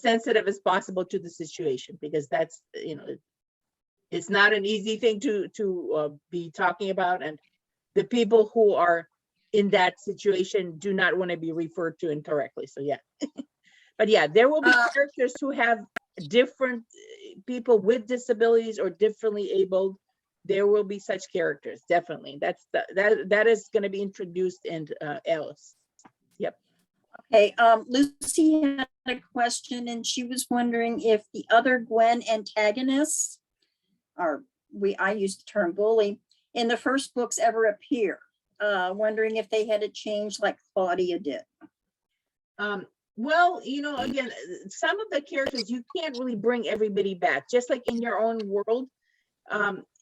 Speaker 3: sensitive as possible to the situation, because that's, you know, it's not an easy thing to be talking about, and the people who are in that situation do not want to be referred to incorrectly. So yeah. But yeah, there will be characters who have different people with disabilities or differently abled. There will be such characters, definitely. That is going to be introduced in Eos. Yep.
Speaker 1: Okay, Lucy had a question, and she was wondering if the other Gwen antagonists, I use the term bully, in the first books ever appear. Wondering if they had to change like Claudia did.
Speaker 3: Well, you know, again, some of the characters, you can't really bring everybody back, just like in your own world.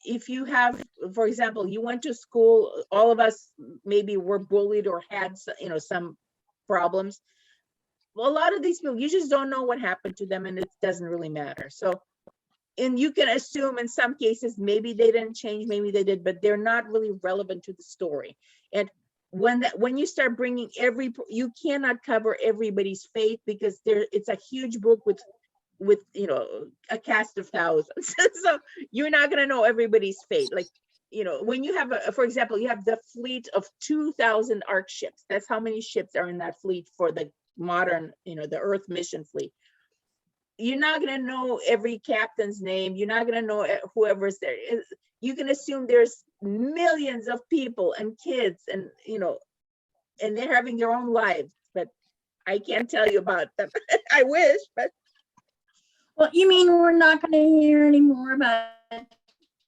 Speaker 3: If you have, for example, you went to school, all of us maybe were bullied or had, you know, some problems. Well, a lot of these people, you just don't know what happened to them, and it doesn't really matter. So, and you can assume in some cases, maybe they didn't change, maybe they did, but they're not really relevant to the story. And when you start bringing you cannot cover everybody's fate, because it's a huge book with you know, a cast of thousands. So you're not going to know everybody's fate. Like, you know, when you have for example, you have the fleet of 2,000 arc ships. That's how many ships are in that fleet for the modern, you know, the Earth mission fleet. You're not going to know every captain's name. You're not going to know whoever's there. You can assume there's millions of people and kids, and you know, and they're having their own lives, but I can't tell you about them. I wish, but.
Speaker 1: Well, you mean we're not going to hear any more about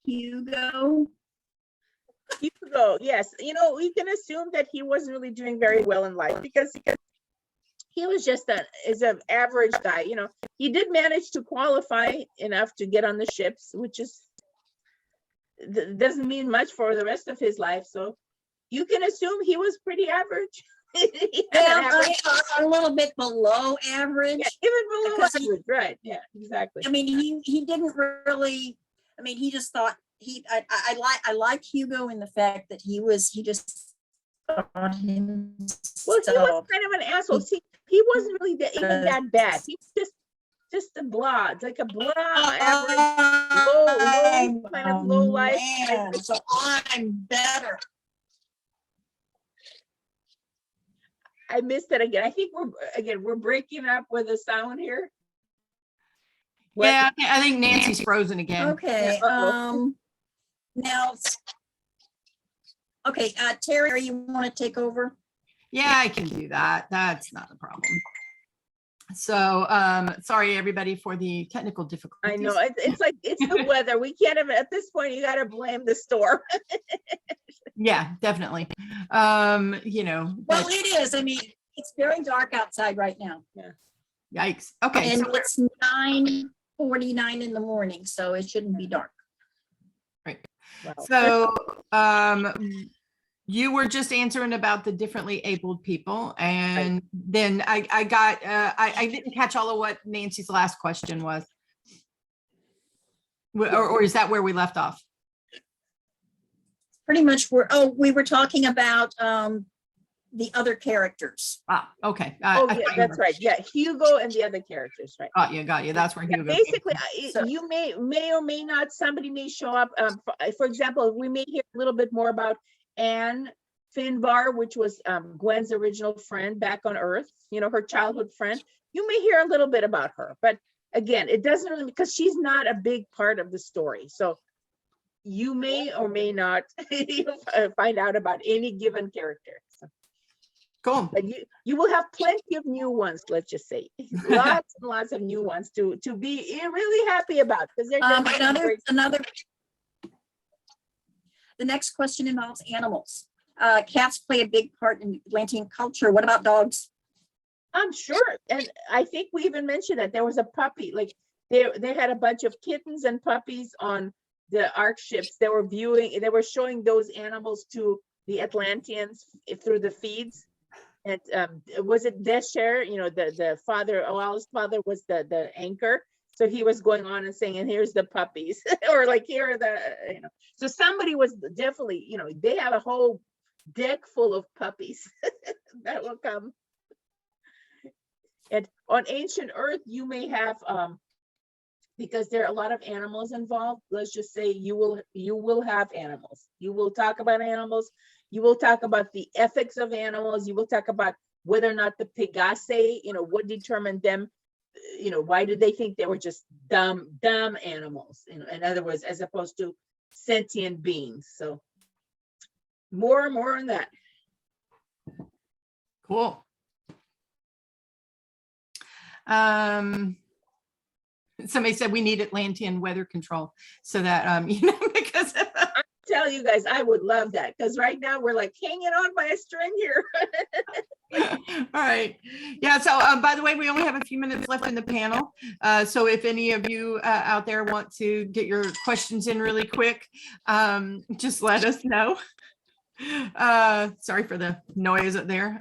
Speaker 1: Hugo?
Speaker 3: Hugo, yes. You know, we can assume that he wasn't really doing very well in life, because he was just an average guy. You know, he did manage to qualify enough to get on the ships, which doesn't mean much for the rest of his life. So you can assume he was pretty average.
Speaker 1: A little bit below average.
Speaker 3: Yeah, even below average, right? Yeah, exactly.
Speaker 1: I mean, he didn't really. I mean, he just thought I like Hugo in the fact that he just thought himself.
Speaker 3: Well, he was kind of an asshole. See, he wasn't really even that bad. He was just a blah. It's like a blah, average, low kind of low life.
Speaker 1: So I'm better.
Speaker 3: I missed it again. I think we're breaking up with the sound here. What?
Speaker 2: Yeah, I think Nancy's frozen again.
Speaker 1: Okay. Now. Okay, Teri, you want to take over?
Speaker 2: Yeah, I can do that. That's not a problem. So sorry everybody for the technical difficulties.
Speaker 3: I know it's like it's the weather. We can't even, at this point, you got to blame the storm.
Speaker 2: Yeah, definitely. You know,
Speaker 1: well, it is. I mean, it's very dark outside right now.
Speaker 3: Yeah.
Speaker 2: Yikes. Okay.
Speaker 1: And it's 9:49 in the morning, so it shouldn't be dark.
Speaker 2: Right.
Speaker 3: Wow.
Speaker 2: So you were just answering about the differently abled people, and then I got I didn't catch all of what Nancy's last question was, or is that where we left off?
Speaker 1: Pretty much we were talking about the other characters.
Speaker 2: Okay.
Speaker 3: Oh,
Speaker 2: I
Speaker 3: yeah,
Speaker 2: thought you
Speaker 3: that's
Speaker 2: were-
Speaker 3: right. Yeah, Hugo and the other characters, right?
Speaker 2: Got you. That's where
Speaker 3: Yeah,
Speaker 2: Hugo.
Speaker 3: basically,
Speaker 1: So-
Speaker 3: you may or may not, somebody may show up. For example, we may hear a little bit more about Anne Finbar, which was Gwen's original friend back on Earth, you know, her childhood friend. You may hear a little bit about her, but again, it doesn't really, because she's not a big part of the story. So you may or may not find out about any given character. So,
Speaker 2: Cool.
Speaker 3: but you will have plenty of new ones, let's just say. Lots and lots of new ones to be really happy about, because they're just
Speaker 1: Another. The next question involves animals. Cats play a big part in Atlantean culture. What about dogs?
Speaker 3: I'm sure. And I think we even mentioned that there was a puppy, like they had a bunch of kittens and puppies on the Ark ships. They were showing those animals to the Atlanteans through the feeds. And was it Desher, you know, the father, Oala's father was the anchor. So he was going on and saying, and here's the puppies, or like, here are the, you know. So somebody was definitely, you know, they have a whole deck full of puppies that will come. And on ancient Earth, you may have, because there are a lot of animals involved, let's just say you will have animals. You will talk about animals. You will talk about the ethics of animals. You will talk about whether or not the Pegasi, you know, what determined them, you know, why did they think they were just dumb animals? You know, in other words, as opposed to sentient beings. So more on that.
Speaker 2: Cool. Somebody said we need Atlantean weather control so that you know, because
Speaker 3: Tell you guys, I would love that, because right now we're like hanging on by a string here.
Speaker 2: all right. Yeah. So by the way, we only have a few minutes left in the panel. So if any of you out there want to get your questions in really quick, just let us know. Sorry for the noise up there.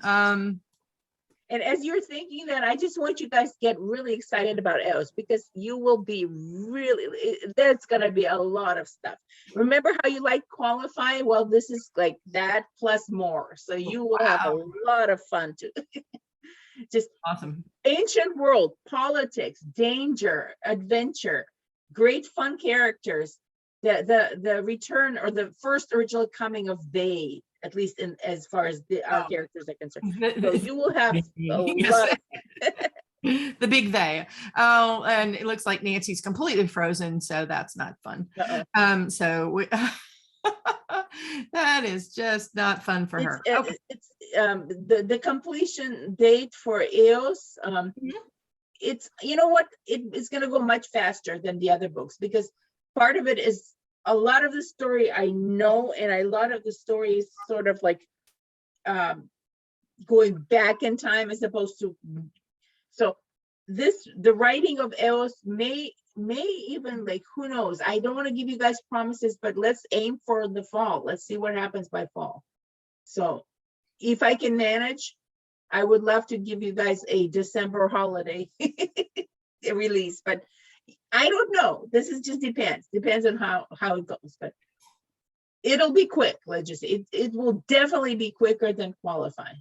Speaker 3: And as you're thinking that, I just want you guys to get really excited about Eos, because you will be really, there's going to be a lot of stuff. Remember how you like Qualify? Well, this is like that plus more. So you will have a lot of fun too. Just
Speaker 2: Awesome.
Speaker 3: ancient world, politics, danger, adventure, great fun characters. The return, or the first original coming of they, at least in as far as our characters are concerned. So you will have a lot.
Speaker 2: The big they. Oh, and it looks like Nancy's completely frozen, so that's not fun. So we, that is just not fun for her. Okay.
Speaker 3: It's the completion date for Eos. It's, you know what, it's going to go much faster than the other books, because part of it is a lot of the story I know, and a lot of the story is sort of like going back in time as opposed to. So the writing of Eos may even, like, who knows? I don't want to give you guys promises, but let's aim for the fall. Let's see what happens by fall. So if I can manage, I would love to give you guys a December holiday release, but I don't know. This is just depends on how it goes, but it'll be quick. Let's just say it will definitely be quicker than Qualify.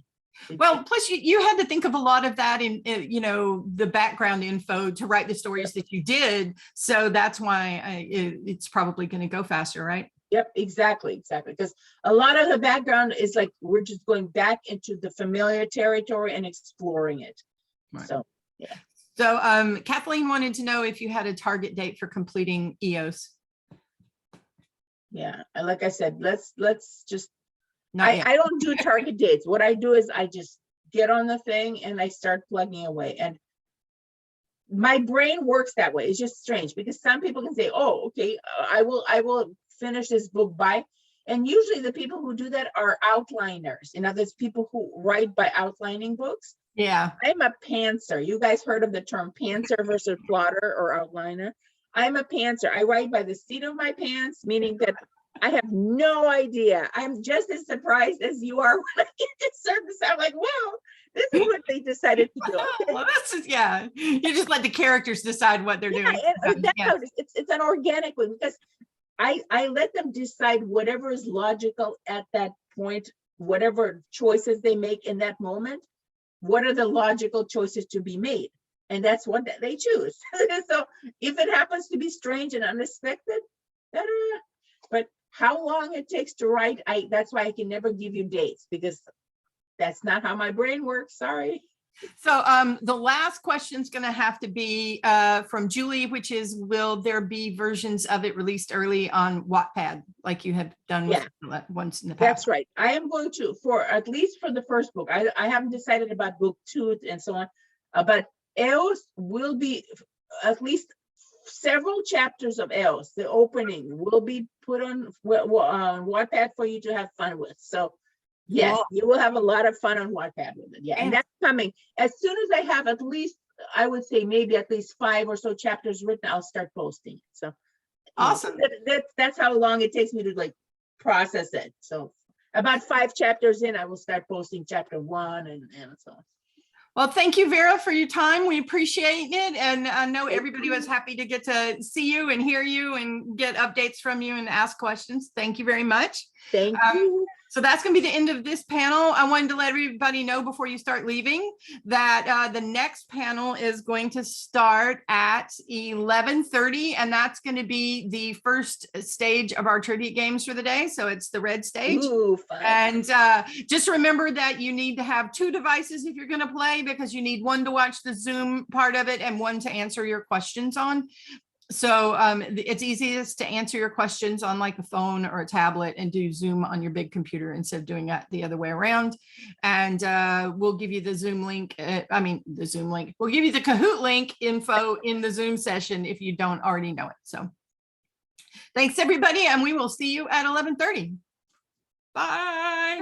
Speaker 2: Well, plus you had to think of a lot of that in you know, the background info to write the stories that you did. So that's why it's probably going to go faster, right?
Speaker 3: Yep, exactly. Because a lot of the background is like, we're just going back into the familiar territory and exploring it.
Speaker 2: Right.
Speaker 3: So, yeah.
Speaker 2: So Kathleen wanted to know if you had a target date for completing Eos.
Speaker 3: Yeah, and like I said, let's just,
Speaker 2: Not yet.
Speaker 3: I don't do target dates. What I do is I just get on the thing and I start plugging away. And my brain works that way. It's just strange, because some people can say, oh, okay, I will finish this book by, and usually the people who do that are outliners. In other words, people who write by outlining books.
Speaker 2: Yeah.
Speaker 3: I'm a pantser. You guys heard of the term pantser versus plotter or outliner? I'm a pantser. I write by the seat of my pants, meaning that I have no idea. I'm just as surprised as you are when I get to surface. I'm like, wow, this is what they decided to do.
Speaker 2: Well, that's just, yeah. You just let the characters decide what they're doing.
Speaker 3: And that's how it's an organic one, because I let them decide whatever is logical at that point whatever choices they make in that moment, what are the logical choices to be made? And that's what they choose. So if it happens to be strange and unexpected, but how long it takes to write, that's why I can never give you dates, because that's not how my brain works. Sorry.
Speaker 2: So the last question is going to have to be from Julie, which is, will there be versions of it released early on Wattpad like you have done with once in the past?
Speaker 3: That's right. I am going to, for at least for the first book. I haven't decided about book 2 and so on, but Eos will be at least several chapters of Eos. The opening will be put on Wattpad for you to have fun with. So yes, you will have a lot of fun on Wattpad with it. Yeah, and that's coming. As soon as I have at least, I would say maybe at least 5 or so chapters written, I'll start posting. So
Speaker 2: awesome.
Speaker 3: That's how long it takes me to like process it. So about 5 chapters in, I will start posting chapter 1 and so on.
Speaker 2: Well, thank you, Vera, for your time. We appreciate it. And I know everybody was happy to get to see you and hear you and get updates from you and ask questions. Thank you very much.
Speaker 3: Thank you.
Speaker 2: So that's going to be the end of this panel. I wanted to let everybody know before you start leaving that the next panel is going to start at 11:30, and that's going to be the first stage of our trivia games for the day. So it's the red stage.
Speaker 3: Ooh, fun.
Speaker 2: And just remember that you need to have 2 devices if you're going to play, because you need one to watch the Zoom part of it and one to answer your questions on. So it's easiest to answer your questions on like a phone or a tablet and do Zoom on your big computer instead of doing that the other way around. And we'll give you the Zoom link. We'll give you the Kahoot link info in the Zoom session if you don't already know it. So thanks, everybody. And we will see you at 11:30. Bye.